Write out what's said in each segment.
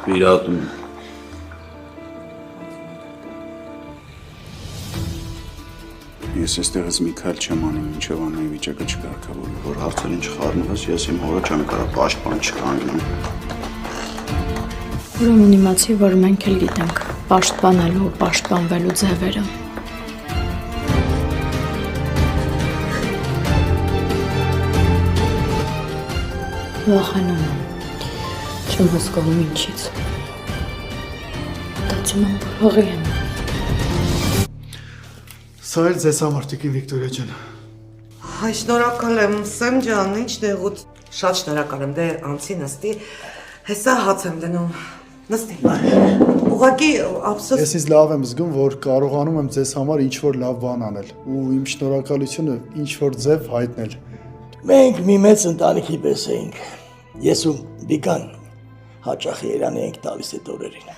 Piratım. Ես այստեղից մի քայլ չեմ անի, մինչև Աննայի վիճակը չկարգավորվի։ Որ հարցերին չխառնվես, ես իմ հորը չեմ կարա պաշտպան չկանգնեմ։ Ուրեմն իմացի, որ մենք էլ գիտենք պաշտպանելու ու պաշտպանվելու ձևերը։ Վախենում եմ, չեմ հասկանում ինչից։ Մտածում եմ, որ հողի եմ։ Սա էլ ձեզ համար, Տիկին Վիկտորիա ջան։ Հայ, շնորհակալ եմ, Սեմ ջան, ինչ նեղուց։ Շատ շնորհակալ եմ, դե անցի նստի, հեսա հաց եմ դնում, նստի։ Ուղղակի ափսոս։ Ես ինձ լավ եմ զգում, որ կարողանում եմ ձեզ համար ինչ-որ լավ բան անել ու իմ շնորհակալությունը ինչ-որ ձև հայտնել։ Մենք մի մեծ ընտանիքի պես էինք։ Ես ու Բիկան հաճախ Երանի ենք տալիս այդ օրերին։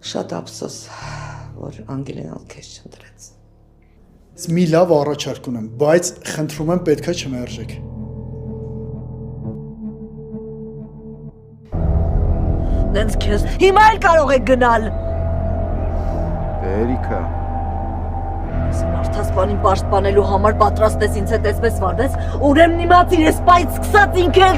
Շատ ափսոս, որ Անգելին ալ քեզ չընտրեց։ Մի լավ առաջարկ ունեմ, բայց խնդրում եմ պետքա չմերժեք։ Դենց քեզ հիմա էլ կարող եք գնալ։ Էրիկա, Մարդասպանին պաշտպանելու համար պատրաստ ես ինձ հետ այսպես վարվես, ուրեմն իմացիր ես պայծ սկսած ինքել։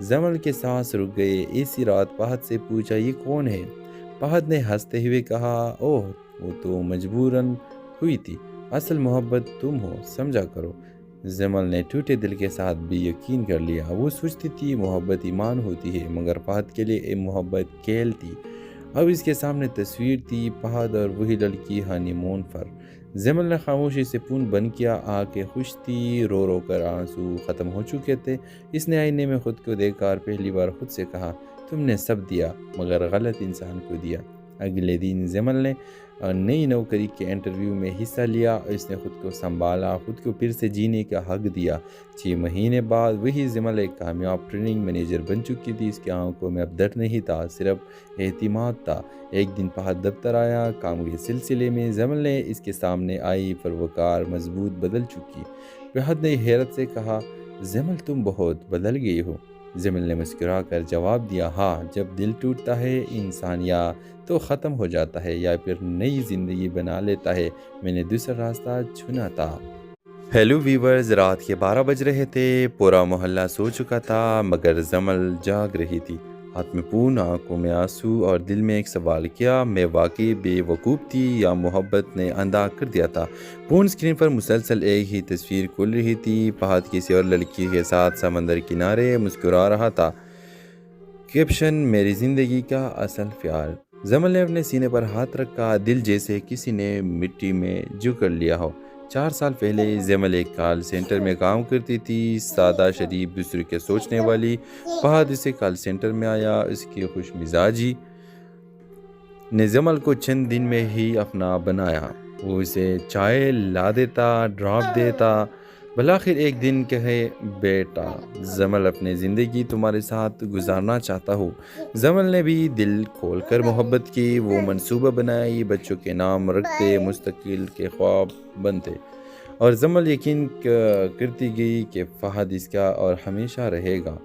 زمل کے سانس رک گئے۔ اسی رات فہد سے پوچھا یہ کون ہے؟ فہد نے ہنستے ہوئے کہا اوہ وہ تو مجبوراً ہوئی تھی، اصل محبت تم ہو، سمجھا کرو۔ زمل نے ٹوٹے دل کے ساتھ بھی یقین کر لیا۔ وہ سوچتی تھی محبت ایمان ہوتی ہے، مگر فہد کے لیے یہ محبت کھیل تھی۔ اب اس کے سامنے تصویر تھی، فہد اور وہی لڑکی ہانی مون پر۔ زمل نے خاموشی سے پون بند کیا، آنکھیں خوش تھی، رو رو کر آنسو ختم ہو چکے تھے۔ اس نے آئینے میں خود کو دیکھ کر پہلی بار خود سے کہا تم نے سب دیا مگر غلط انسان کو دیا۔ اگلے دن زمل نے نئی نوکری کے انٹرویو میں حصہ لیا، اس نے خود کو سنبھالا، خود کو پھر سے جینے کا حق دیا۔ 6 مہینے بعد وہی زمل ایک کامیاب ٹریننگ مینیجر بن چکی تھی۔ اس کی آنکھوں میں اب درد نہیں تھا، صرف اعتماد تھا۔ ایک دن فہد دفتر آیا، کام کے سلسلے میں زمل نے اس کے سامنے آئی، پروکار مضبوط بدل چکی۔ فہد نے حیرت سے کہا زمل تم بہت بدل گئی ہو۔ زمل نے مسکرا کر جواب دیا ہاں، جب دل ٹوٹتا ہے انسان یا تو ختم ہو جاتا ہے یا پھر نئی زندگی بنا لیتا ہے، میں نے دوسرا راستہ چنا تھا۔ ہیلو ویورز، رات کے 12 بج رہے تھے، پورا محلہ سو چکا تھا مگر زمل جاگ رہی تھی۔ ہاتھ میں پون، آنکھوں میں آنسو اور دل میں ایک سوال، کیا میں واقعی بے وقوف تھی یا محبت نے اندھا کر دیا تھا؟ پون اسکرین پر مسلسل ایک ہی تصویر کھل رہی تھی، فہد کسی اور لڑکی کے ساتھ سمندر کنارے مسکرا رہا تھا۔ کیپشن میری زندگی کا اصل پیار۔ زمل نے اپنے سینے پر ہاتھ رکھا، دل جیسے کسی نے مٹی میں جکڑ لیا ہو۔ 4 سال پہلے زمل ایک کال سینٹر میں کام کرتی تھی، سادہ شریف، دوسرے کے سوچنے والی۔ فہد اسے کال سینٹر میں آیا، اس کی خوش مزاجی نے زمل کو چند دن میں ہی اپنا بنایا۔ وہ اسے چائے لا دیتا، ڈراپ دیتا، بلاخر ایک دن کہے بیٹا زمل اپنی زندگی تمہارے ساتھ گزارنا چاہتا ہوں۔ زمل نے بھی دل کھول کر محبت کی، وہ منصوبہ بنائی، بچوں کے نام رکھتے، مستقل کے خواب بنتے، اور زمل یقین کرتی گئی کہ فہد اس کا اور ہمیشہ رہے گا۔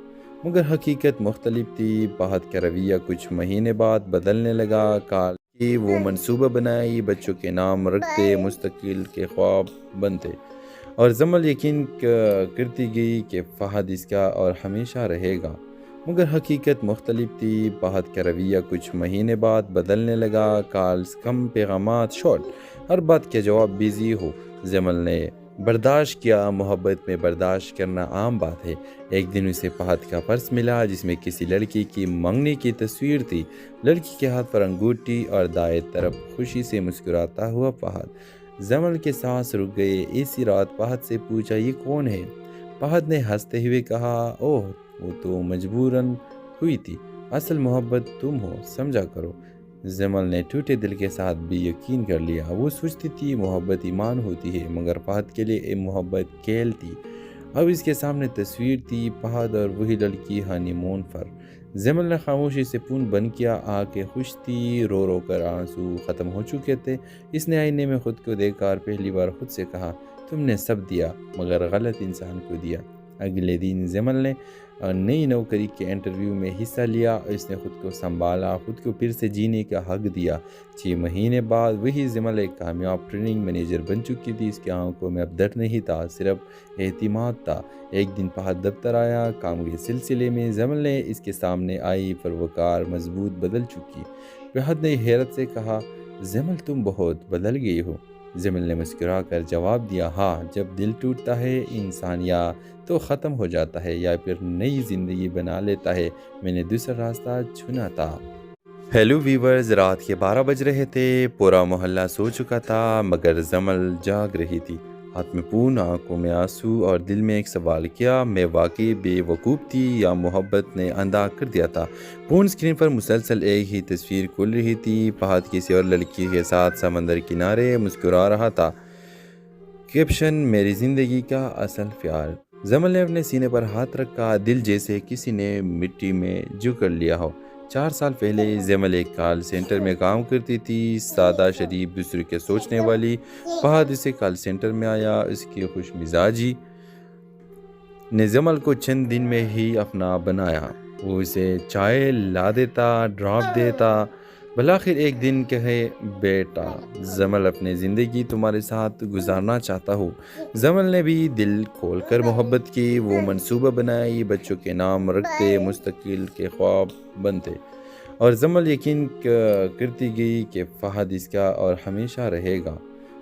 مگر حقیقت مختلف تھی۔ فہد کا رویہ کچھ مہینے بعد بدلنے لگا۔ کال کی وہ منصوبہ بنائی، بچوں کے نام رکھتے، مستقل کے خواب بنتے، اور زمل یقین کرتی گئی کہ فہد اس کا اور ہمیشہ رہے گا۔ مگر حقیقت مختلف تھی۔ فہد کا رویہ کچھ مہینے بعد بدلنے لگا۔ کالز کم، پیغامات شارٹ، ہر بات کے جواب بیزی ہو۔ زمل نے برداشت کیا، محبت میں برداشت کرنا عام بات ہے۔ ایک دن اسے فہد کا پرس ملا جس میں کسی لڑکی کی منگنی کی تصویر تھی، لڑکی کے ہاتھ پر انگوٹھی اور دائیں طرف خوشی سے مسکراتا ہوا فہد۔ زمل کے سانس رک گئے۔ اسی رات فہد سے پوچھا یہ کون ہے؟ فہد نے ہنستے ہوئے کہا اوہ وہ تو مجبوراً ہوئی تھی، اصل محبت تم ہو، سمجھا کرو۔ زمل نے ٹوٹے دل کے ساتھ بھی یقین کر لیا۔ وہ سوچتی تھی محبت ایمان ہوتی ہے، مگر فہد کے لیے یہ محبت کھیل تھی۔ اب اس کے سامنے تصویر تھی، فہد اور وہی لڑکی ہانی مون پر۔ زمل نے خاموشی سے پون بند کیا، آنکھیں خوش تھی، رو رو کر آنسو ختم ہو چکے تھے۔ اس نے آئینے میں خود کو دیکھ کر پہلی بار خود سے کہا تم نے سب دیا مگر غلط انسان کو دیا۔ اگلے دن زمل نے نئی نوکری کے انٹرویو میں حصہ لیا، اس نے خود کو سنبھالا، خود کو پھر سے جینے کا حق دیا۔ 6 مہینے بعد وہی زمل ایک کامیاب ٹریننگ مینیجر بن چکی تھی۔ اس کی آنکھوں میں اب درد نہیں تھا، صرف اعتماد تھا۔ ایک دن فہد دفتر آیا، کام کے سلسلے میں زمل نے اس کے سامنے آئی، پروکار مضبوط بدل چکی۔ فہد نے حیرت سے کہا زمل تم بہت بدل گئی ہو۔ زمل نے مسکرا کر جواب دیا ہاں، جب دل ٹوٹتا ہے انسان یا تو ختم ہو جاتا ہے یا پھر نئی زندگی بنا لیتا ہے، میں نے دوسرا راستہ چنا تھا۔ ہیلو ویورز، رات کے 12 بج رہے تھے، پورا محلہ سو چکا تھا مگر زمل جاگ رہی تھی۔ ہاتھ میں پون، آنکھوں میں آنسو اور دل میں ایک سوال، کیا میں واقعی بے وقوف تھی یا محبت نے اندھا کر دیا تھا؟ پون اسکرین پر مسلسل ایک ہی تصویر کھل رہی تھی، فہد کسی اور لڑکی کے ساتھ سمندر کنارے مسکرا رہا تھا۔ کیپشن میری زندگی کا اصل پیار۔ زمل نے اپنے سینے پر ہاتھ رکھا، دل جیسے کسی نے مٹی میں جکڑ لیا ہو۔ 4 سال پہلے زمل ایک کال سینٹر میں کام کرتی تھی، سادہ شریف، دوسرے کے سوچنے والی۔ فہد اسے کال سینٹر میں آیا، اس کی خوش مزاجی نے زمل کو چند دن میں ہی اپنا بنایا۔ وہ اسے چائے لا دیتا، ڈراپ دیتا، بالآخر ایک دن کہے بیٹا زمل اپنی زندگی تمہارے ساتھ گزارنا چاہتا ہوں۔ زمل نے بھی دل کھول کر محبت کی، وہ منصوبہ بنائی، بچوں کے نام رکھتے، مستقل کے خواب بنتے، اور زمل یقین کرتی گئی کہ فہد اس کا اور ہمیشہ رہے گا،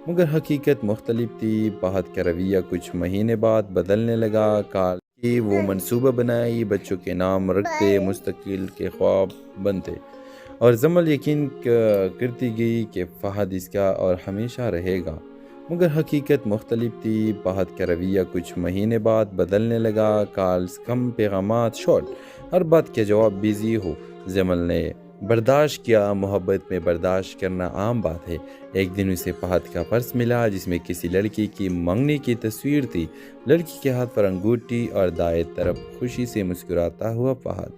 مگر حقیقت مختلف تھی۔ فہد کا رویہ کچھ مہینے بعد بدلنے لگا۔ کال کی وہ منصوبہ بنائی، بچوں کے نام رکھتے، مستقل کے خواب بنتے، اور زمل یقین کرتی گئی کہ فہد اس کا اور ہمیشہ رہے گا، مگر حقیقت مختلف تھی۔ فہد کا رویہ کچھ مہینے بعد بدلنے لگا۔ کالز کم، پیغامات شارٹ، ہر بات کے جواب بیزی ہو۔ زمل نے برداشت کیا، محبت میں برداشت کرنا عام بات ہے۔ ایک دن اسے فہد کا پرس ملا جس میں کسی لڑکی کی منگنی کی تصویر تھی۔ لڑکی کے ہاتھ پر انگوٹھی اور دائیں طرف خوشی سے مسکراتا ہوا فہد۔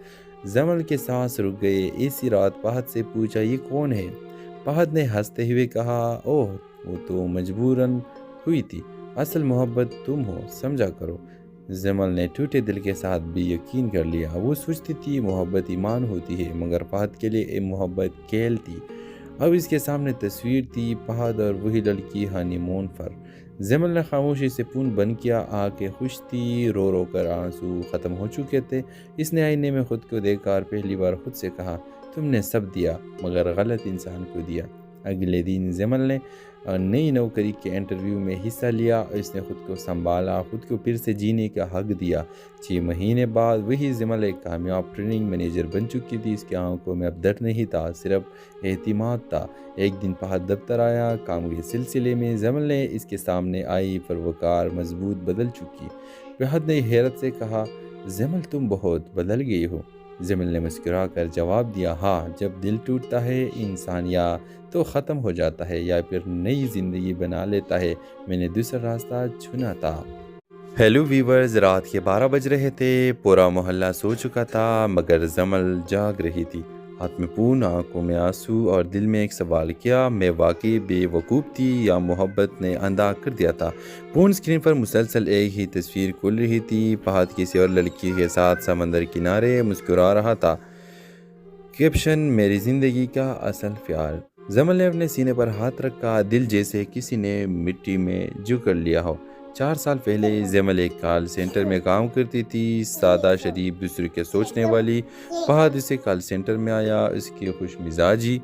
زمل کے سانس رک گئے۔ اسی رات فہد سے پوچھا یہ کون ہے؟ فہد نے ہنستے ہوئے کہا اوہ وہ تو مجبوراً ہوئی تھی، اصل محبت تم ہو، سمجھا کرو۔ زمل نے ٹوٹے دل کے ساتھ بھی یقین کر لیا۔ وہ سوچتی تھی محبت ایمان ہوتی ہے، مگر فہد کے لیے یہ محبت کھیل تھی۔ اب اس کے سامنے تصویر تھی، فہد اور وہی لڑکی ہانی مون پر۔ زمل نے خاموشی سے فون بند کیا، آنکھیں خوش تھی، رو رو کر آنسو ختم ہو چکے تھے۔ اس نے آئینے میں خود کو دیکھ کر پہلی بار خود سے کہا تم نے سب دیا مگر غلط انسان کو دیا۔ اگلے دن زمل نے نئی نوکری کے انٹرویو میں حصہ لیا، اس نے خود کو سنبھالا، خود کو پھر سے جینے کا حق دیا۔ 6 مہینے بعد وہی زمل ایک کامیاب ٹریننگ مینیجر بن چکی تھی۔ اس کی آنکھوں میں اب درد نہیں تھا، صرف اعتماد تھا۔ ایک دن فہد دفتر آیا، کام کے سلسلے میں۔ زمل نے اس کے سامنے آئی، پروکار مضبوط بدل چکی۔ فہد نے حیرت سے کہا زمل تم بہت بدل گئی ہو۔ زمل نے مسکرا کر جواب دیا ہاں، جب دل ٹوٹتا ہے انسان یا تو ختم ہو جاتا ہے یا پھر نئی زندگی بنا لیتا ہے، میں نے دوسرا راستہ چنا تھا۔ ہیلو ویورز، رات کے 12 بج رہے تھے، پورا محلہ سو چکا تھا مگر زمل جاگ رہی تھی، ہاتھ میں فون، آنکھوں میں آنسو، اور دل میں ایک سوال، کیا میں واقعی بے وقوف تھی یا محبت نے اندھا کر دیا تھا؟ فون اسکرین پر مسلسل ایک ہی تصویر کھل رہی تھی، فہد کسی اور لڑکی کے ساتھ سمندر کنارے مسکرا رہا تھا۔ کیپشن میری زندگی کا اصل پیار۔ زمل نے اپنے سینے پر ہاتھ رکھا، دل جیسے کسی نے مٹی میں جکڑ لیا ہو۔ 4 سال پہلے زمل ایک کال سینٹر میں کام کرتی تھی، سادہ، شریف، دوسرے کے سوچنے والی۔ فہد اسے کال سینٹر میں آیا، اس کی خوش مزاجی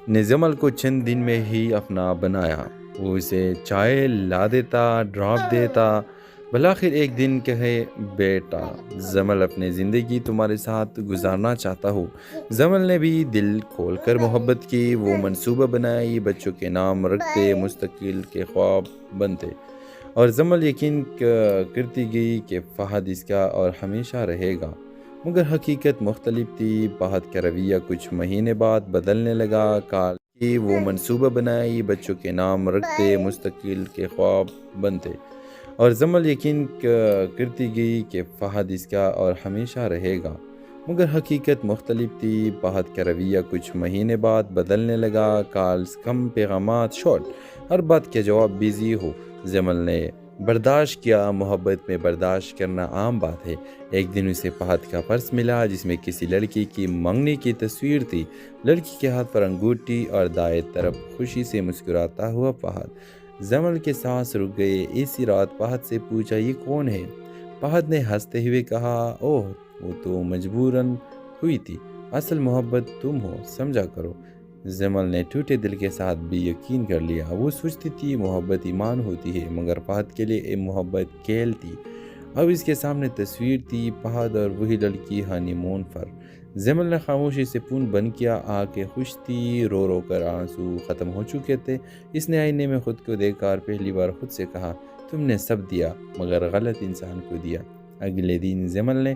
نے زمل کو چند دن میں ہی اپنا بنایا۔ وہ اسے چائے لا دیتا، ڈراپ دیتا۔ بالآخر ایک دن کہے بیٹا زمل اپنی زندگی تمہارے ساتھ گزارنا چاہتا ہوں۔ زمل نے بھی دل کھول کر محبت کی، وہ منصوبہ بنائی، بچوں کے نام رکھتے، مستقل کے خواب بنتے، اور زمل یقین کرتی گئی کہ فہد اس کا اور ہمیشہ رہے گا، مگر حقیقت مختلف تھی۔ فہد کا رویہ کچھ مہینے بعد بدلنے لگا۔ کال کی وہ منصوبہ بنائی، بچوں کے نام رکھتے، مستقل کے خواب بنتے، اور زمل یقین کرتی گئی کہ فہد اس کا اور ہمیشہ رہے گا، مگر حقیقت مختلف تھی۔ فہد کا رویہ کچھ مہینے بعد بدلنے لگا۔ کالز کم، پیغامات شارٹ، ہر بات کے جواب بیزی ہو۔ زمل نے برداشت کیا، محبت میں برداشت کرنا عام بات ہے۔ ایک دن اسے فہد کا پرس ملا جس میں کسی لڑکی کی منگنی کی تصویر تھی۔ لڑکی کے ہاتھ پر انگوٹھی اور دائیں طرف خوشی سے مسکراتا ہوا فہد۔ زمل کے سانس رک گئے۔ اسی رات فہد سے پوچھا یہ کون ہے؟ فہد نے ہنستے ہوئے کہا اوہ وہ تو مجبوراً ہوئی تھی، اصل محبت تم ہو، سمجھا کرو۔ زمل نے ٹوٹے دل کے ساتھ بھی یقین کر لیا۔ وہ سوچتی تھی محبت ایمان ہوتی ہے، مگر فہد کے لیے یہ محبت کھیل تھی۔ اب اس کے سامنے تصویر تھی، فہد اور وہی لڑکی ہانی مون پر۔ زمل نے خاموشی سے فون بند کیا، آنکھیں خوش تھی، رو رو کر آنسو ختم ہو چکے تھے۔ اس نے آئینے میں خود کو دیکھ کر پہلی بار خود سے کہا تم نے سب دیا مگر غلط انسان کو دیا۔ اگلے دن زمل نے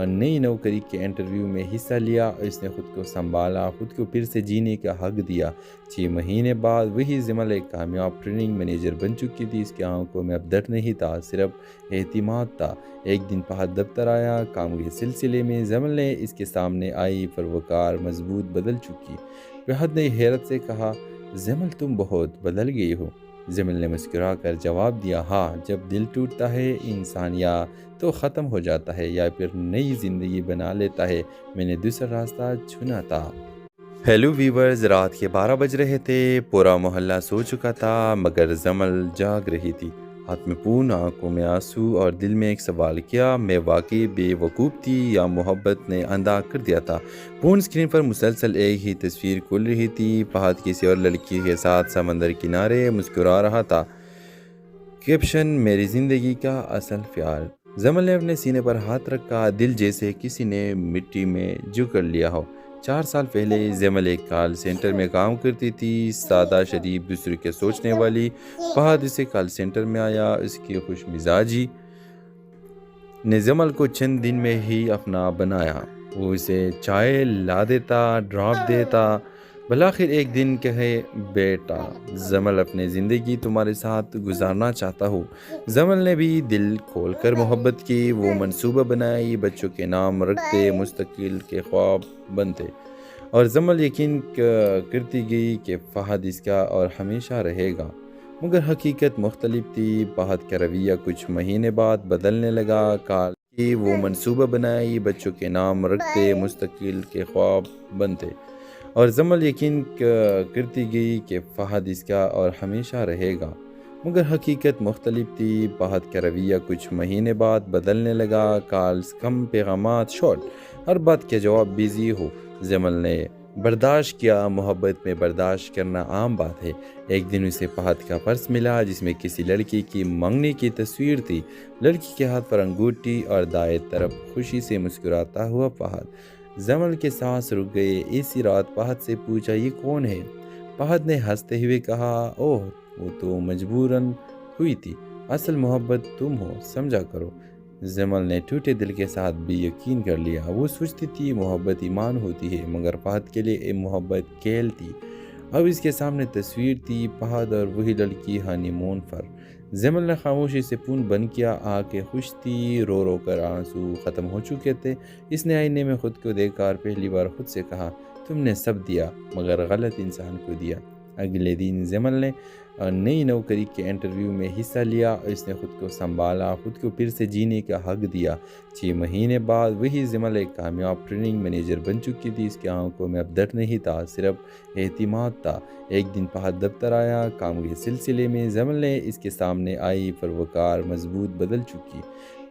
نئی نوکری کے انٹرویو میں حصہ لیا، اس نے خود کو سنبھالا، خود کو پھر سے جینے کا حق دیا۔ 6 مہینے بعد وہی زمل ایک کامیاب ٹریننگ مینیجر بن چکی تھی۔ اس کی آنکھوں میں اب درد نہیں تھا، صرف اعتماد تھا۔ ایک دن فہد دفتر آیا، کام کے سلسلے میں۔ زمل نے اس کے سامنے آئی، پروکار مضبوط بدل چکی۔ فہد نے حیرت سے کہا زمل تم بہت بدل گئی ہو۔ زمل نے مسکرا کر جواب دیا ہاں، جب دل ٹوٹتا ہے انسان یا تو ختم ہو جاتا ہے یا پھر نئی زندگی بنا لیتا ہے، میں نے دوسرا راستہ چنا تھا۔ ہیلو ویورز، رات کے 12 بج رہے تھے، پورا محلہ سو چکا تھا مگر زمل جاگ رہی تھی۔ ہاتھ میں پون، آنکھوں میں آنسو اور دل میں ایک سوال، کیا میں واقعی بے وقوف تھی یا محبت نے اندھا کر دیا تھا؟ پون سکرین پر مسلسل ایک ہی تصویر کھل رہی تھی، فہد کسی اور لڑکی کے ساتھ سمندر کنارے مسکرا رہا تھا۔ کیپشن: میری زندگی کا اصل پیار۔ زمل نے اپنے سینے پر ہاتھ رکھا، دل جیسے کسی نے مٹی میں جکڑ لیا ہو۔ 4 سال پہلے زمل ایک کال سینٹر میں کام کرتی تھی، سادہ، شریف، دوسرے کے سوچنے والی۔ فہد اسے کال سینٹر میں آیا، اس کی خوش مزاجی نے زمل کو چند دن میں ہی اپنا بنایا۔ وہ اسے چائے لا دیتا، ڈراپ دیتا، بالآخر ایک دن کہے، بیٹا زمل، اپنی زندگی تمہارے ساتھ گزارنا چاہتا ہوں۔ زمل نے بھی دل کھول کر محبت کی، وہ منصوبہ بنائی، بچوں کے نام رکھتے، مستقبل کے خواب بنتے، اور زمل یقین کرتی گئی کہ فہد اس کا اور ہمیشہ رہے گا۔ مگر حقیقت مختلف تھی، فہد کا رویہ کچھ مہینے بعد بدلنے لگا۔ کال کی وہ منصوبہ بنائی، بچوں کے نام رکھتے، مستقبل کے خواب بنتے، اور زمل یقین کرتی گئی کہ فہد اس کا اور ہمیشہ رہے گا۔ مگر حقیقت مختلف تھی، فہد کا رویہ کچھ مہینے بعد بدلنے لگا۔ کالز کم، پیغامات شارٹ، ہر بات کا جواب بیزی ہو۔ زمل نے برداشت کیا، محبت میں برداشت کرنا عام بات ہے۔ ایک دن اسے فہد کا پرس ملا جس میں کسی لڑکی کی منگنی کی تصویر تھی، لڑکی کے ہاتھ پر انگوٹھی اور دائیں طرف خوشی سے مسکراتا ہوا فہد۔ زمل کے سانس رک گئے۔ اسی رات فہد سے پوچھا، یہ کون ہے؟ فہد نے ہنستے ہوئے کہا، اوہ وہ تو مجبوراً ہوئی تھی، اصل محبت تم ہو، سمجھا کرو۔ زمل نے ٹوٹے دل کے ساتھ بھی یقین کر لیا۔ وہ سوچتی تھی محبت ایمان ہوتی ہے، مگر فہد کے لیے یہ محبت کھیل تھی۔ اب اس کے سامنے تصویر تھی، فہد اور وہی لڑکی ہانی مون پر۔ زمل نے خاموشی سے فون بند کیا، آنکھیں خوش تھی، رو رو کر آنسو ختم ہو چکے تھے۔ اس نے آئینے میں خود کو دیکھا اور پہلی بار خود سے کہا، تم نے سب دیا مگر غلط انسان کو دیا۔ اگلے دن زمل نے نئی نوکری کے انٹرویو میں حصہ لیا، اس نے خود کو سنبھالا، خود کو پھر سے جینے کا حق دیا۔ 6 مہینے بعد وہی زمل ایک کامیاب ٹریننگ مینیجر بن چکی تھی۔ اس کی آنکھوں میں اب درد نہیں تھا، صرف اعتماد تھا۔ ایک دن فہد دفتر آیا، کام کے سلسلے میں۔ زمل نے اس کے سامنے آئی، پروکار، مضبوط، بدل چکی۔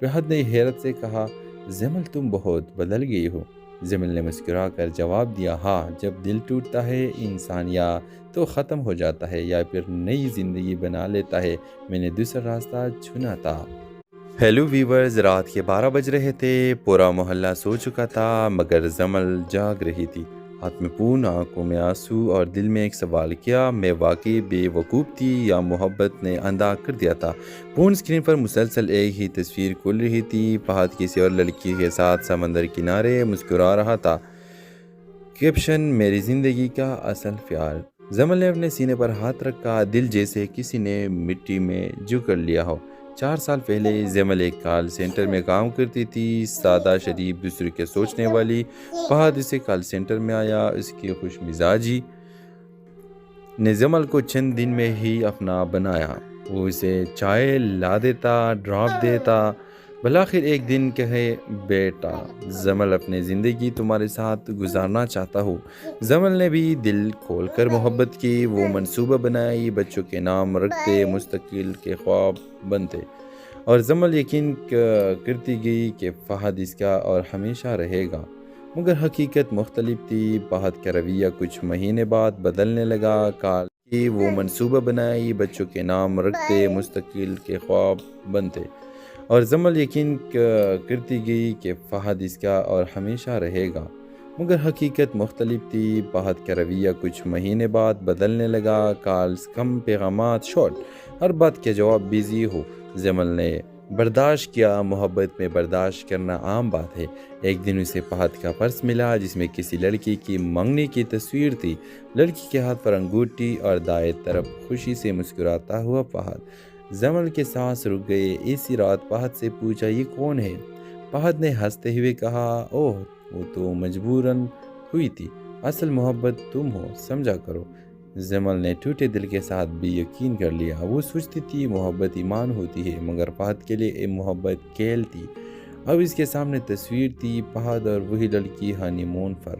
فہد نے حیرت سے کہا، زمل تم بہت بدل گئی ہو۔ زمل نے مسکرا کر جواب دیا، ہاں، جب دل ٹوٹتا ہے انسان یا تو ختم ہو جاتا ہے یا پھر نئی زندگی بنا لیتا ہے، میں نے دوسرا راستہ چنا تھا۔ ہیلو ویورز، رات کے 12 بج رہے تھے، پورا محلہ سو چکا تھا مگر زمل جاگ رہی تھی۔ ہاتھ میں پون، آنکھوں میں آنسو اور دل میں ایک سوال، کیا میں واقعی بے وقوف تھی یا محبت نے اندھا کر دیا تھا؟ پون سکرین پر مسلسل ایک ہی تصویر کھل رہی تھی، فہد کسی اور لڑکی کے ساتھ سمندر کنارے مسکرا رہا تھا۔ کیپشن: میری زندگی کا اصل پیار۔ زمل نے اپنے سینے پر ہاتھ رکھا، دل جیسے کسی نے مٹی میں جکڑ لیا ہو۔ 4 سال پہلے زمل ایک کال سینٹر میں کام کرتی تھی، سادہ، شریف، دوسرے کے سوچنے والی۔ فہد اسے کال سینٹر میں آیا، اس کی خوش مزاجی نے زمل کو چند دن میں ہی اپنا بنایا۔ وہ اسے چائے لا دیتا، ڈراپ دیتا، بالآخر ایک دن کہے، بیٹا زمل، اپنی زندگی تمہارے ساتھ گزارنا چاہتا ہوں۔ زمل نے بھی دل کھول کر محبت کی، وہ منصوبہ بنائی، بچوں کے نام رکھتے، مستقبل کے خواب بنتے، اور زمل یقین کرتی گئی کہ فہد اس کا اور ہمیشہ رہے گا۔ مگر حقیقت مختلف تھی، فہد کا رویہ کچھ مہینے بعد بدلنے لگا۔ کال کی وہ منصوبہ بنائی، بچوں کے نام رکھتے، مستقبل کے خواب بنتے، اور زمل یقین کرتی گئی کہ فہد اس کا اور ہمیشہ رہے گا۔ مگر حقیقت مختلف تھی، فہد کا رویہ کچھ مہینے بعد بدلنے لگا۔ کالز کم، پیغامات شارٹ، ہر بات کا جواب بیزی ہو۔ زمل نے برداشت کیا، محبت میں برداشت کرنا عام بات ہے۔ ایک دن اسے فہد کا پرس ملا جس میں کسی لڑکی کی منگنی کی تصویر تھی، لڑکی کے ہاتھ پر انگوٹھی اور دائیں طرف خوشی سے مسکراتا ہوا فہد۔ زمل کے سانس رک گئے۔ اسی رات فہد سے پوچھا، یہ کون ہے؟ فہد نے ہنستے ہوئے کہا، اوہ وہ تو مجبوراً ہوئی تھی، اصل محبت تم ہو، سمجھا کرو۔ زمل نے ٹوٹے دل کے ساتھ بھی یقین کر لیا۔ وہ سوچتی تھی محبت ایمان ہوتی ہے، مگر فہد کے لیے یہ محبت کھیل تھی۔ اب اس کے سامنے تصویر تھی فہد اور وہی لڑکی ہانی مون پر۔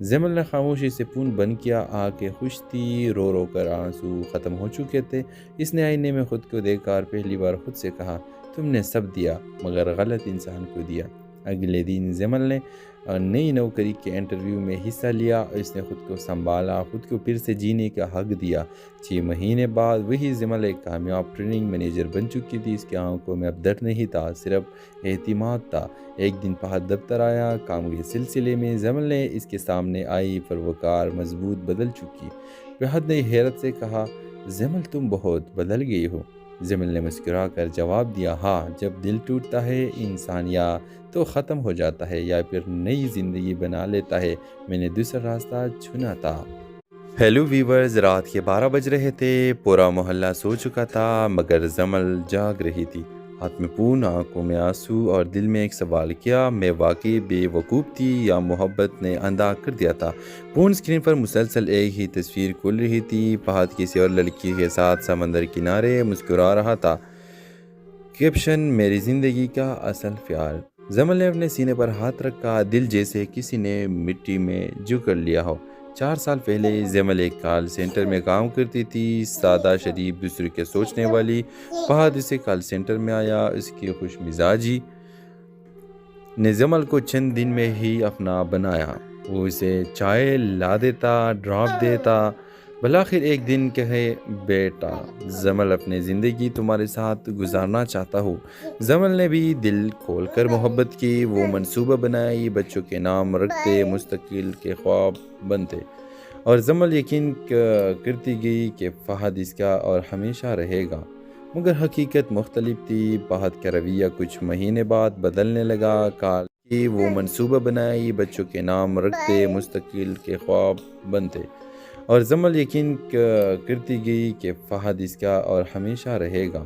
زمل نے خاموشی سے فون بند کیا، آنکھیں خوش تھی، رو رو کر آنسو ختم ہو چکے تھے۔ اس نے آئینے میں خود کو دیکھا اور پہلی بار خود سے کہا، تم نے سب دیا مگر غلط انسان کو دیا۔ اگلے دن زمل نے نئی نوکری کے انٹرویو میں حصہ لیا اور اس نے خود کو سنبھالا، خود کو پھر سے جینے کا حق دیا۔ 6 مہینے بعد وہی زمل ایک کامیاب ٹریننگ مینیجر بن چکی تھی۔ اس کی آنکھوں میں اب ڈر نہیں تھا، صرف اعتماد تھا۔ ایک دن فہد دفتر آیا کام کے سلسلے میں۔ زمل نے اس کے سامنے آئی پروکار مضبوط بدل چکی۔ فہد نے حیرت سے کہا، زمل تم بہت بدل گئی ہو۔ زمل نے مسکرا کر جواب دیا، ہاں، جب دل ٹوٹتا ہے انسان یا تو ختم ہو جاتا ہے یا پھر نئی زندگی بنا لیتا ہے، میں نے دوسرا راستہ چنا تھا۔ ہیلو ویورز، رات کے 12 بج رہے تھے، پورا محلہ سو چکا تھا مگر زمل جاگ رہی تھی۔ ہاتھ میں فون، آنکھوں میں آنسو اور دل میں ایک سوال، کیا میں واقعی بے وقوف تھی یا محبت نے اندھا کر دیا تھا؟ فون اسکرین پر مسلسل ایک ہی تصویر کھل رہی تھی، فہد کسی اور لڑکی کے ساتھ سمندر کنارے مسکرا رہا تھا۔ کیپشن، میری زندگی کا اصل خیال۔ زمل نے اپنے سینے پر ہاتھ رکھا، دل جیسے کسی نے مٹی میں جکڑ لیا ہو۔ 4 سال پہلے زمل ایک کال سینٹر میں کام کرتی تھی، سادہ شریف، دوسرے کے سوچنے والی۔ فہد اسے کال سینٹر میں آیا، اس کی خوش مزاجی نے زمل کو چند دن میں ہی اپنا بنایا۔ وہ اسے چائے لا دیتا، ڈراپ دیتا، بلاخر ایک دن کہے، بیٹا زمل اپنی زندگی تمہارے ساتھ گزارنا چاہتا ہوں۔ زمل نے بھی دل کھول کر محبت کی، وہ منصوبہ بنائی، بچوں کے نام رکھتے، مستقل کے خواب بنتے، اور زمل یقین کرتی گئی کہ فہد اس کا اور ہمیشہ رہے گا۔ مگر حقیقت مختلف تھی۔ فہد کا رویہ کچھ مہینے بعد بدلنے لگا۔ کال کی وہ منصوبہ بنائی، بچوں کے نام رکھتے، مستقل کے خواب بنتے، اور زمل یقین کرتی گئی کہ فہد اس کا اور ہمیشہ رہے گا۔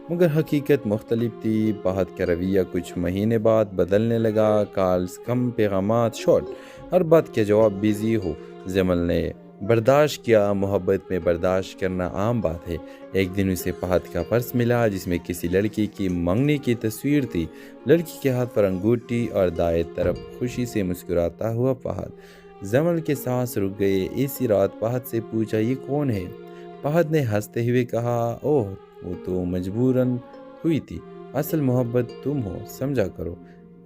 مگر حقیقت مختلف تھی۔ فہد کا رویہ کچھ مہینے بعد بدلنے لگا۔ کالز کم، پیغامات شارٹ، ہر بات کے جواب بیزی ہو۔ زمل نے برداشت کیا، محبت میں برداشت کرنا عام بات ہے۔ ایک دن اسے فہد کا پرس ملا جس میں کسی لڑکی کی منگنی کی تصویر تھی۔ لڑکی کے ہاتھ پر انگوٹھی اور دائیں طرف خوشی سے مسکراتا ہوا فہد۔ زمل کے سانس رک گئے۔ اسی رات فہد سے پوچھا، یہ کون ہے؟ فہد نے ہنستے ہوئے کہا، اوہ وہ تو مجبوراً ہوئی تھی، اصل محبت تم ہو، سمجھا کرو۔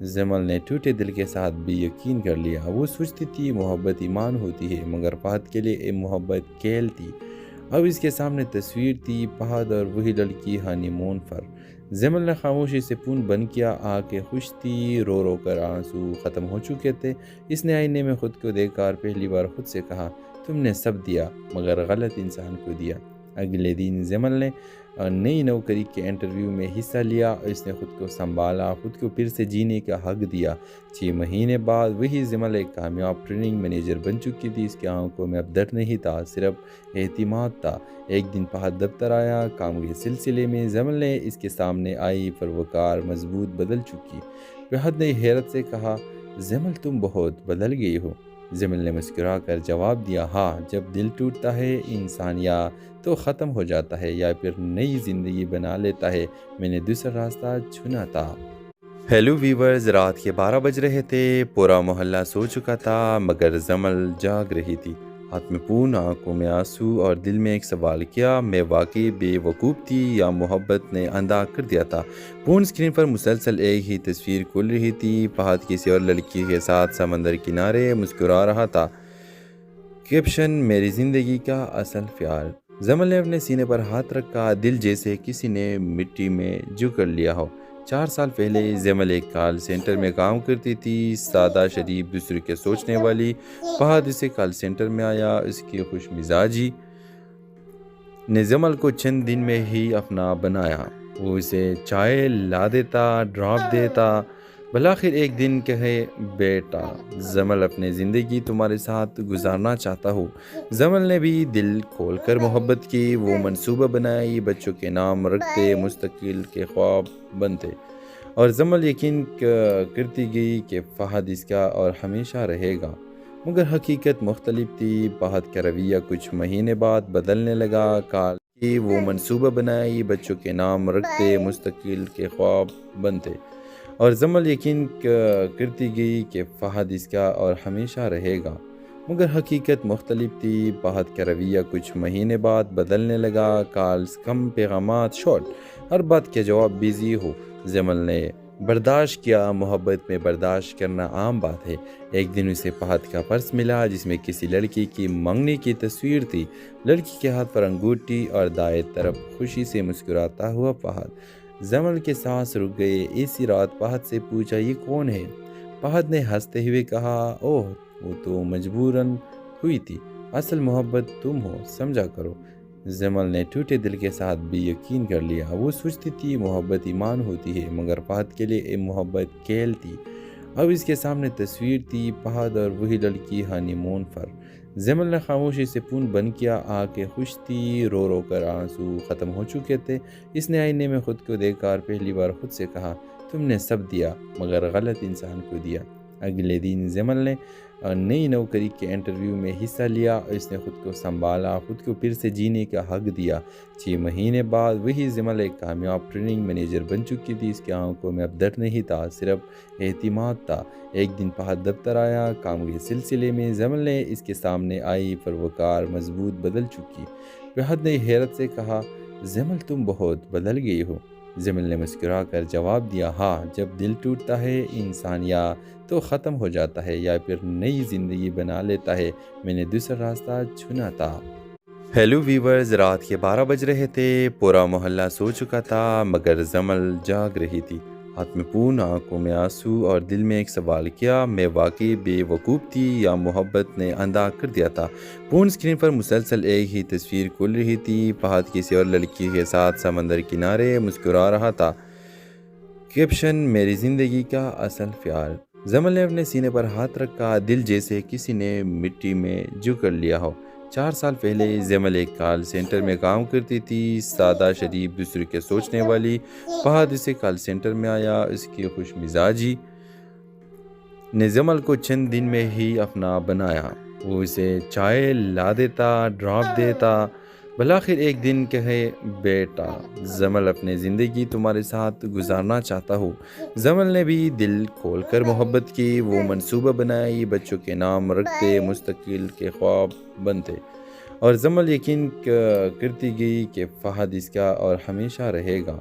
زمل نے ٹوٹے دل کے ساتھ بھی یقین کر لیا۔ وہ سوچتی تھی محبت ایمان ہوتی ہے، مگر فہد کے لیے یہ محبت کیل تھی۔ اب اس کے سامنے تصویر تھی، فہد اور وہی لڑکی ہانی مون پر۔ زمل نے خاموشی سے فون بند کیا، آنکھیں خوش تھی، رو رو کر آنسو ختم ہو چکے تھے۔ اس نے آئینے میں خود کو دیکھا اور پہلی بار خود سے کہا، تم نے سب دیا مگر غلط انسان کو دیا۔ اگلے دن زمل نے نئی نوکری کے انٹرویو میں حصہ لیا اور اس نے خود کو سنبھالا، خود کو پھر سے جینے کا حق دیا۔ 6 مہینے بعد وہی زمل ایک کامیاب ٹریننگ مینیجر بن چکی تھی۔ اس کی آنکھوں میں اب ڈر نہیں تھا، صرف اعتماد تھا۔ ایک دن فہد دفتر آیا کام کے سلسلے میں۔ زمل نے اس کے سامنے آئی پروکار مضبوط بدل چکی۔ فہد نے حیرت سے کہا، زمل تم بہت بدل گئی ہو۔ زمل نے مسکرا کر جواب دیا، ہاں، جب دل ٹوٹتا ہے انسان یا تو ختم ہو جاتا ہے یا پھر نئی زندگی بنا لیتا ہے، میں نے دوسرا راستہ چنا تھا۔ ہیلو ویورز، رات کے 12 بج رہے تھے، پورا محلہ سو چکا تھا مگر زمل جاگ رہی تھی۔ ہاتھ میں فون، آنکھوں میں آنسو اور دل میں ایک سوال، کیا میں واقعی بے وقوف تھی یا محبت نے اندھا کر دیا تھا؟ فون اسکرین پر مسلسل ایک ہی تصویر کھل رہی تھی، فہد کسی اور لڑکی کے ساتھ سمندر کنارے مسکرا رہا تھا۔ کیپشن، میری زندگی کا اصل خیال۔ زمل نے اپنے سینے پر ہاتھ رکھا، دل جیسے کسی نے مٹی میں جکڑ لیا ہو۔ 4 سال پہلے زمل ایک کال سینٹر میں کام کرتی تھی، سادہ شریف، دوسرے کے سوچنے والی۔ فہد اسے کال سینٹر میں آیا، اس کی خوش مزاجی نے زمل کو چند دن میں ہی اپنا بنایا۔ وہ اسے چائے لا دیتا، ڈراپ دیتا، بلاخر ایک دن کہے، بیٹا زمل اپنی زندگی تمہارے ساتھ گزارنا چاہتا ہوں۔ زمل نے بھی دل کھول کر محبت کی، وہ منصوبہ بنائی، بچوں کے نام رکھتے، مستقل کے خواب بنتے، اور زمل یقین کرتی گئی کہ فہد اس کا اور ہمیشہ رہے گا۔ مگر حقیقت مختلف تھی۔ فہد کا رویہ کچھ مہینے بعد بدلنے لگا۔ کال کی وہ منصوبہ بنائی، بچوں کے نام رکھتے، مستقل کے خواب بنتے، اور زمل یقین کرتی گئی کہ فہد اس کا اور ہمیشہ رہے گا، مگر حقیقت مختلف تھی۔ فہد کا رویہ کچھ مہینے بعد بدلنے لگا۔ کالز کم، پیغامات شارٹ، ہر بات کے جواب بیزی ہو۔ زمل نے برداشت کیا، محبت میں برداشت کرنا عام بات ہے۔ ایک دن اسے فہد کا پرس ملا جس میں کسی لڑکی کی منگنی کی تصویر تھی۔ لڑکی کے ہاتھ پر انگوٹھی اور دائیں طرف خوشی سے مسکراتا ہوا فہد۔ زمل کے سانس رک گئے۔ اسی رات فہد سے پوچھا، یہ کون ہے؟ فہد نے ہنستے ہوئے کہا، اوہ وہ تو مجبوراً ہوئی تھی، اصل محبت تم ہو، سمجھا کرو۔ زمل نے ٹوٹے دل کے ساتھ بھی یقین کر لیا۔ وہ سوچتی تھی محبت ایمان ہوتی ہے، مگر فہد کے لیے محبت کیل تھی۔ اب اس کے سامنے تصویر تھی، فہد اور وہی لڑکی ہانی مون پر۔ زمل نے خاموشی سے فون بند کیا۔ آنکھیں خوش تھی، رو رو کر آنسو ختم ہو چکے تھے۔ اس نے آئینے میں خود کو دیکھ کر پہلی بار خود سے کہا، تم نے سب دیا مگر غلط انسان کو دیا۔ اگلے دن زمل نے نئی نوکری کے انٹرویو میں حصہ لیا۔ اس نے خود کو سنبھالا، خود کو پھر سے جینے کا حق دیا۔ 6 مہینے بعد وہی زمل ایک کامیاب ٹریننگ مینیجر بن چکی تھی۔ اس کی آنکھوں میں اب ڈر نہیں تھا، صرف اعتماد تھا۔ ایک دن فہد دفتر آیا کام کے سلسلے میں۔ زمل نے اس کے سامنے آئی، پروکار مضبوط بدل چکی۔ فہد نے حیرت سے کہا، زمل تم بہت بدل گئی ہو۔ زمل نے مسکرا کر جواب دیا، ہاں، جب دل ٹوٹتا ہے انسان یا تو ختم ہو جاتا ہے یا پھر نئی زندگی بنا لیتا ہے۔ میں نے دوسرا راستہ چنا تھا۔ ہیلو ویورز، رات کے 12 بج رہے تھے۔ پورا محلہ سو چکا تھا مگر زمل جاگ رہی تھی، ہاتھ میں فون، آنکھوں میں آنسو اور دل میں ایک سوال، کیا میں واقعی بے وقوف تھی یا محبت نے اندھا کر دیا تھا؟ فون اسکرین پر مسلسل ایک ہی تصویر کھل رہی تھی، فہد کسی اور لڑکی کے ساتھ سمندر کنارے مسکرا رہا تھا۔ کیپشن، میری زندگی کا اصل خیال۔ زمل نے اپنے سینے پر ہاتھ رکھا، دل جیسے کسی نے مٹی میں جکڑ لیا ہو۔ 4 سال پہلے زمل ایک کال سینٹر میں کام کرتی تھی، سادہ، شریف، دوسرے کے سوچنے والی۔ فہد اسے کال سینٹر میں آیا۔ اس کی خوش مزاجی نے زمل کو چند دن میں ہی اپنا بنایا۔ وہ اسے چائے لا دیتا، ڈراپ دیتا۔ بلاخر ایک دن کہے، بیٹا زمل، اپنی زندگی تمہارے ساتھ گزارنا چاہتا ہوں۔ زمل نے بھی دل کھول کر محبت کی۔ وہ منصوبہ بنائی، بچوں کے نام رکھتے، مستقل کے خواب بنتے، اور زمل یقین کرتی گئی کہ فہد اس کا اور ہمیشہ رہے گا،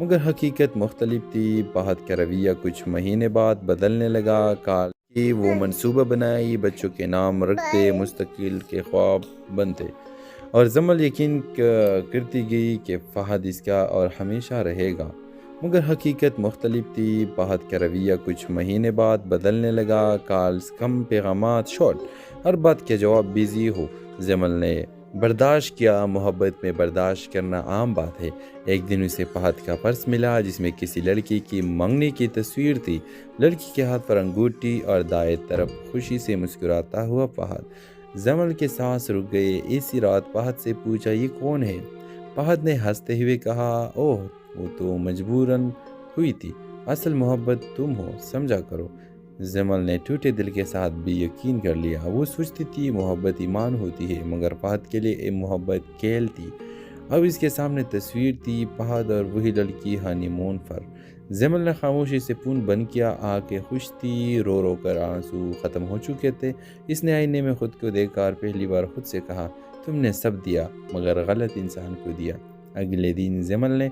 مگر حقیقت مختلف تھی۔ فہد کا رویہ کچھ مہینے بعد بدلنے لگا۔ کال کی وہ منصوبہ بنائی، بچوں کے نام رکھتے، مستقل کے خواب بنتے، اور زمل یقین کرتی گئی کہ فہد اس کا اور ہمیشہ رہے گا، مگر حقیقت مختلف تھی۔ فہد کا رویہ کچھ مہینے بعد بدلنے لگا۔ کالز کم، پیغامات شارٹ، ہر بات کے جواب بیزی ہو۔ زمل نے برداشت کیا، محبت میں برداشت کرنا عام بات ہے۔ ایک دن اسے فہد کا پرس ملا جس میں کسی لڑکی کی منگنی کی تصویر تھی۔ لڑکی کے ہاتھ پر انگوٹھی اور دائیں طرف خوشی سے مسکراتا ہوا فہد۔ زمل کے سانس رک گئے۔ اسی رات فہد سے پوچھا، یہ کون ہے؟ فہد نے ہنستے ہوئے کہا، اوہ وہ تو مجبوراً ہوئی تھی، اصل محبت تم ہو، سمجھا کرو۔ زمل نے ٹوٹے دل کے ساتھ بھی یقین کر لیا۔ وہ سوچتی تھی محبت ایمان ہوتی ہے، مگر فہد کے لیے محبت کیل تھی۔ اب اس کے سامنے تصویر تھی، فہد اور وہی لڑکی ہانی مون پر۔ زمل نے خاموشی سے فون بند کیا۔ آنکھیں خوش تھی، رو رو کر آنسو ختم ہو چکے تھے۔ اس نے آئینے میں خود کو دیکھ کر پہلی بار خود سے کہا، تم نے سب دیا مگر غلط انسان کو دیا۔ اگلے دن زمل نے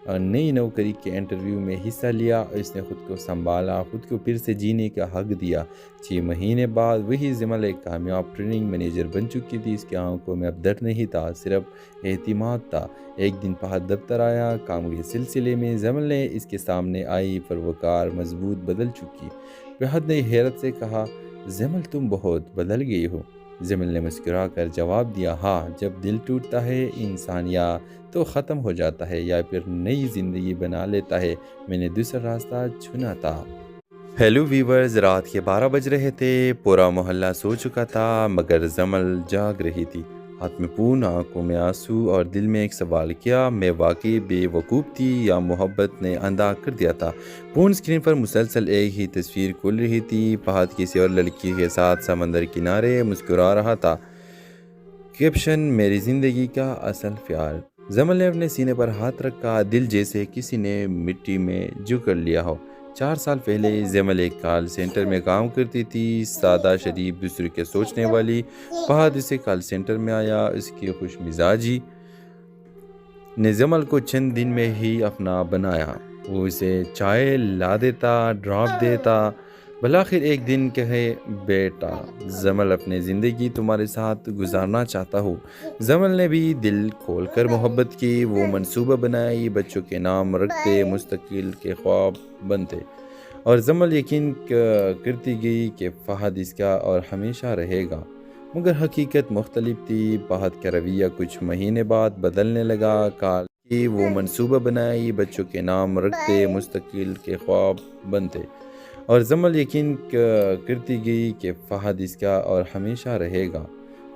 نئی نوکری کے انٹرویو میں حصہ لیا۔ اس نے خود کو سنبھالا، خود کو پھر سے جینے کا حق دیا۔ 6 مہینے بعد وہی زمل ایک کامیاب ٹریننگ مینیجر بن چکی تھی۔ اس کی آنکھوں میں اب ڈر نہیں تھا، صرف اعتماد تھا۔ ایک دن فہد دفتر آیا کام کے سلسلے میں۔ زمل نے اس کے سامنے آئی، پروکار مضبوط بدل چکی۔ فہد نے حیرت سے کہا، زمل تم بہت بدل گئی ہو۔ زمل نے مسکرا کر جواب دیا، ہاں، جب دل ٹوٹتا ہے انسان یا تو ختم ہو جاتا ہے یا پھر نئی زندگی بنا لیتا ہے۔ میں نے دوسرا راستہ چنا تھا۔ ہیلو ویورز، رات کے 12 بج رہے تھے۔ پورا محلہ سو چکا تھا مگر زمل جاگ رہی تھی، ہاتھ میں فون، آنکھوں میں آنسو اور دل میں ایک سوال، کیا میں واقعی بے وقوف تھی یا محبت نے اندھا کر دیا تھا؟ فون اسکرین پر مسلسل ایک ہی تصویر کھل رہی تھی، فہد کسی اور لڑکی کے ساتھ سمندر کنارے مسکرا رہا تھا۔ کیپشن، میری زندگی کا اصل خیال۔ زمل نے اپنے سینے پر ہاتھ رکھا، دل جیسے کسی نے مٹی میں جکڑ لیا ہو۔ 4 سال پہلے زمل ایک کال سینٹر میں کام کرتی تھی، سادہ شریف دوسرے کے سوچنے والی۔ فہد اسے کال سینٹر میں آیا، اس کی خوش مزاجی نے زمل کو چند دن میں ہی اپنا بنایا۔ وہ اسے چائے لا دیتا، ڈراپ دیتا۔ بلاخر ایک دن کہے، بیٹا زمل اپنی زندگی تمہارے ساتھ گزارنا چاہتا ہوں۔ زمل نے بھی دل کھول کر محبت کی، وہ منصوبہ بنائی، بچوں کے نام رکھتے، مستقل کے خواب بنتے، اور زمل یقین کرتی گئی کہ فہد اس کا اور ہمیشہ رہے گا۔ مگر حقیقت مختلف تھی۔ فہد کا رویہ کچھ مہینے بعد بدلنے لگا۔ کال کی وہ منصوبہ بنائی، بچوں کے نام رکھتے، مستقل کے خواب بنتے، اور زمل یقین کرتی گئی کہ فہد اس کا اور ہمیشہ رہے گا۔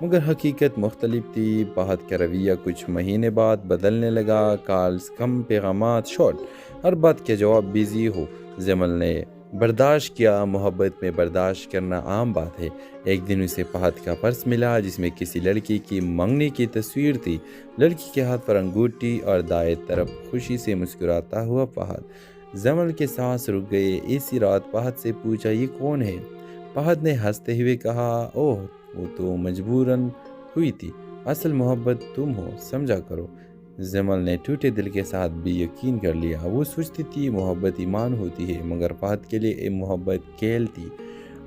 مگر حقیقت مختلف تھی۔ فہد کا رویہ کچھ مہینے بعد بدلنے لگا۔ کالز کم، پیغامات شارٹ، ہر بات کے جواب بیزی ہو۔ زمل نے برداشت کیا۔ محبت میں برداشت کرنا عام بات ہے۔ ایک دن اسے فہد کا پرس ملا جس میں کسی لڑکی کی منگنی کی تصویر تھی۔ لڑکی کے ہاتھ پر انگوٹھی اور دائیں طرف خوشی سے مسکراتا ہوا فہد۔ زمل کے سانس رک گئے۔ اسی رات فہد سے پوچھا، یہ کون ہے؟ فہد نے ہنستے ہوئے کہا، اوہ وہ تو مجبوراً ہوئی تھی، اصل محبت تم ہو، سمجھا کرو۔ زمل نے ٹوٹے دل کے ساتھ بھی یقین کر لیا۔ وہ سوچتی تھی محبت ایمان ہوتی ہے، مگر فہد کے لیے محبت کیل تھی۔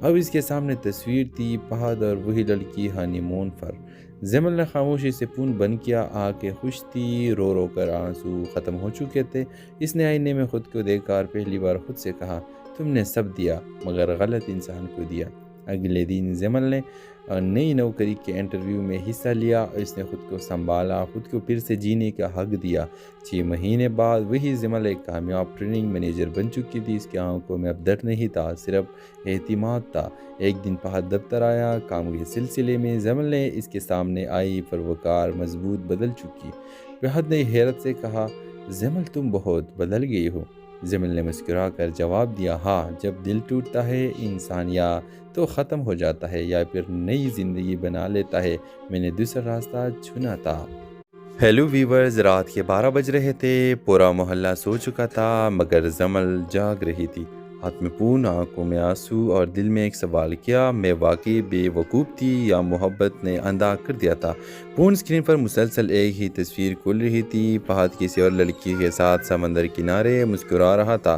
اب اس کے سامنے تصویر تھی، فہد اور وہی لڑکی ہانی مون پر۔ زمل نے خاموشی سے فون بند کیا۔ آنکھیں خوش تھی، رو رو کر آنسو ختم ہو چکے تھے۔ اس نے آئینے میں خود کو دیکھ کر پہلی بار خود سے کہا، تم نے سب دیا مگر غلط انسان کو دیا۔ اگلے دن زمل نے نئی نوکری کے انٹرویو میں حصہ لیا۔ اس نے خود کو سنبھالا، خود کو پھر سے جینے کا حق دیا۔ 6 مہینے بعد وہی زمل ایک کامیاب ٹریننگ مینیجر بن چکی تھی۔ اس کی آنکھوں میں اب ڈر نہیں تھا، صرف اعتماد تھا۔ ایک دن فہد دفتر آیا کام کے سلسلے میں۔ زمل نے اس کے سامنے آئی، پروکار، مضبوط، بدل چکی۔ فہد نے حیرت سے کہا، زمل تم بہت بدل گئی ہو۔ زمل نے مسکرا کر جواب دیا، ہاں، جب دل ٹوٹتا ہے انسان یا تو ختم ہو جاتا ہے یا پھر نئی زندگی بنا لیتا ہے۔ میں نے دوسرا راستہ چنا تھا۔ ہیلو ویورز، رات کے 12 بج رہے تھے۔ پورا محلہ سو چکا تھا مگر زمل جاگ رہی تھی، ہاتھ میں فون، آنکھوں میں آنسو، اور دل میں ایک سوال، کیا میں واقعی بے وقوف تھی یا محبت نے اندھا کر دیا تھا؟ فون اسکرین پر مسلسل ایک ہی تصویر کھل رہی تھی، فہد کسی اور لڑکی کے ساتھ سمندر کنارے مسکرا رہا تھا۔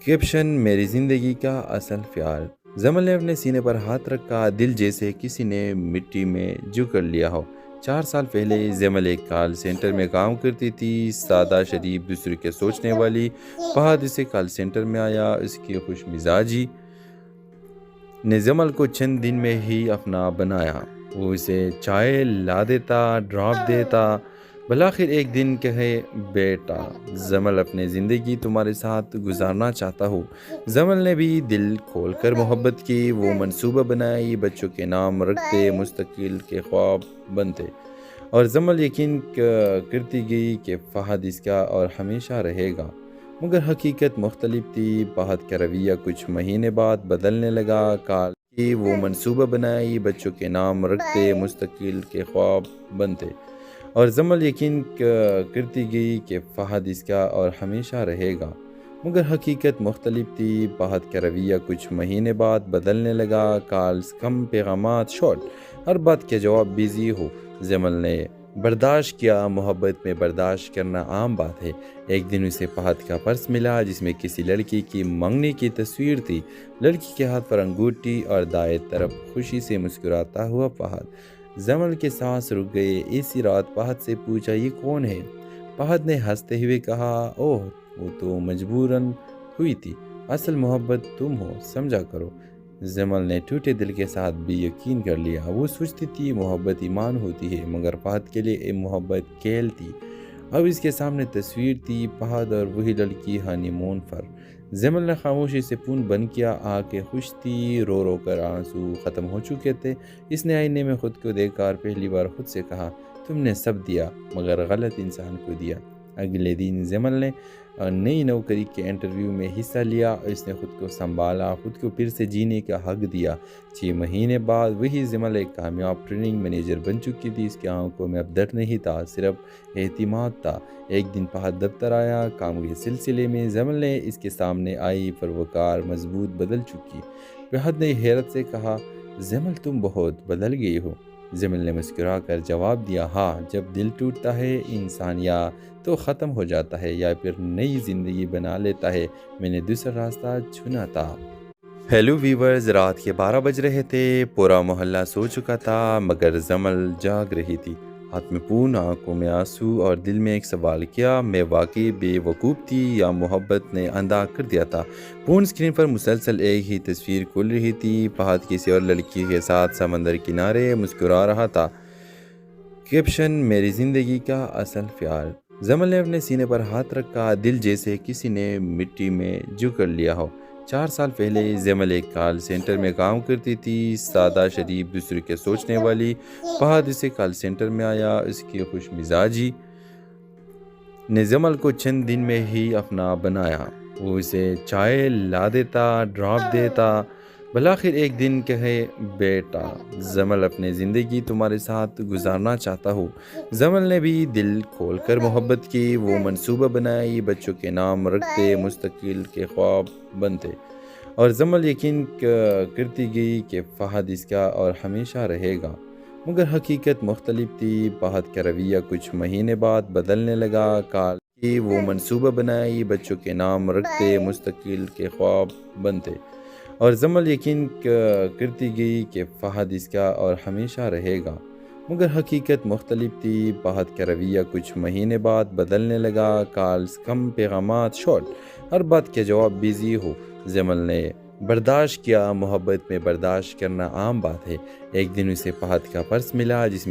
کیپشن، میری زندگی کا اصل پیار۔ زمل نے اپنے سینے پر ہاتھ رکھا، دل جیسے کسی نے مٹی میں جکڑ لیا ہو۔ 4 سال پہلے زمل ایک کال سینٹر میں کام کرتی تھی، سادہ شریف دوسرے کے سوچنے والی۔ فہد اسے کال سینٹر میں آیا، اس کی خوش مزاجی نے زمل کو چند دن میں ہی اپنا بنایا۔ وہ اسے چائے لا دیتا، ڈراپ دیتا۔ بلاخر ایک دن کہے، بیٹا زمل اپنی زندگی تمہارے ساتھ گزارنا چاہتا ہوں۔ زمل نے بھی دل کھول کر محبت کی، وہ منصوبہ بنائی، بچوں کے نام رکھتے، مستقل کے خواب بنتے، اور زمل یقین کرتی گئی کہ فہد اس کا اور ہمیشہ رہے گا۔ مگر حقیقت مختلف تھی۔ فہد کا رویہ کچھ مہینے بعد بدلنے لگا۔ کال کی وہ منصوبہ بنائی، بچوں کے نام رکھتے، مستقل کے خواب بنتے، اور زمل یقین کرتی گئی کہ فہد اس کا اور ہمیشہ رہے گا۔ مگر حقیقت مختلف تھی۔ فہد کا رویہ کچھ مہینے بعد بدلنے لگا۔ کالز کم، پیغامات شارٹ، ہر بات کے جواب بیزی ہو۔ زمل نے برداشت کیا۔ محبت میں برداشت کرنا عام بات ہے۔ ایک دن اسے فہد کا پرس ملا جس میں کسی لڑکی کی منگنی کی تصویر تھی۔ لڑکی کے ہاتھ پر انگوٹھی اور دائیں طرف خوشی سے مسکراتا ہوا فہد۔ زمل کے سانس رک گئے۔ اسی رات فہد سے پوچھا، یہ کون ہے؟ فہد نے ہنستے ہوئے کہا، اوہ وہ تو مجبوراً ہوئی تھی، اصل محبت تم ہو، سمجھا کرو۔ زمل نے ٹوٹے دل کے ساتھ بھی یقین کر لیا۔ وہ سوچتی تھی محبت ایمان ہوتی ہے، مگر فہد کے لیے محبت کیل تھی۔ اب اس کے سامنے تصویر تھی، فہد اور وہی لڑکی ہانی مون پر۔ زمل نے خاموشی سے فون بند کیا۔ آنکھیں خوش تھی، رو رو کر آنسو ختم ہو چکے تھے۔ اس نے آئینے میں خود کو دیکھ کر پہلی بار خود سے کہا، تم نے سب دیا مگر غلط انسان کو دیا۔ اگلے دن زمل نے نئی نوکری کے انٹرویو میں حصہ لیا، اس نے خود کو سنبھالا، خود کو پھر سے جینے کا حق دیا۔ 6 مہینے بعد وہی زمل ایک کامیاب ٹریننگ مینیجر بن چکی تھی۔ اس کی آنکھوں میں اب درد نہیں تھا، صرف اعتماد تھا۔ ایک دن فہد دفتر آیا، کام کے سلسلے میں زمل نے اس کے سامنے آئی، پروکار مضبوط بدل چکی۔ فہد نے حیرت سے کہا، زمل تم بہت بدل گئی ہو۔ زمل نے مسکرا کر جواب دیا، ہاں، جب دل ٹوٹتا ہے انسان یا تو ختم ہو جاتا ہے یا پھر نئی زندگی بنا لیتا ہے، میں نے دوسرا راستہ چنا تھا۔ ہیلو ویورز، رات کے 12 بج رہے تھے، پورا محلہ سو چکا تھا مگر زمل جاگ رہی تھی، ہاتھ میں فون، آنکھوں میں آنسو اور دل میں ایک سوال، کیا میں واقعی بے وقوف تھی یا محبت نے اندھا کر دیا تھا؟ فون اسکرین پر مسلسل ایک ہی تصویر کھل رہی تھی، فہد کسی اور لڑکی کے ساتھ سمندر کنارے مسکرا رہا تھا۔ کیپشن، میری زندگی کا اصل پیار۔ زمل نے اپنے سینے پر ہاتھ رکھا، دل جیسے کسی نے مٹی میں جکڑ لیا ہو۔ 4 سال پہلے زمل ایک کال سینٹر میں کام کرتی تھی، سادہ، شریف، دوسرے کے سوچنے والی۔ فہد اسے کال سینٹر میں آیا، اس کی خوش مزاجی نے زمل کو چند دن میں ہی اپنا بنایا۔ وہ اسے چائے لا دیتا، ڈراپ دیتا، بلاخر ایک دن کہے، بیٹا زمل، اپنی زندگی تمہارے ساتھ گزارنا چاہتا ہوں۔ زمل نے بھی دل کھول کر محبت کی، وہ منصوبہ بنائی، بچوں کے نام رکھتے، مستقبل کے خواب بنتے، اور زمل یقین کرتی گئی کہ فہد اس کا اور ہمیشہ رہے گا۔ مگر حقیقت مختلف تھی، فہد کا رویہ کچھ مہینے بعد بدلنے لگا۔ کال کی وہ منصوبہ بنائی، بچوں کے نام رکھتے، مستقبل کے خواب بنتے، اور زمل یقین کرتی گئی کہ فہد اس کا اور ہمیشہ رہے گا۔ مگر حقیقت مختلف تھی، فہد کا رویہ کچھ مہینے بعد بدلنے لگا۔ کالز کم، پیغامات شارٹ، ہر بات کے جواب بیزی ہو۔ زمل نے برداشت کیا، محبت میں برداشت کرنا عام بات ہے۔ ایک دن اسے فہد کا پرس ملا جس میں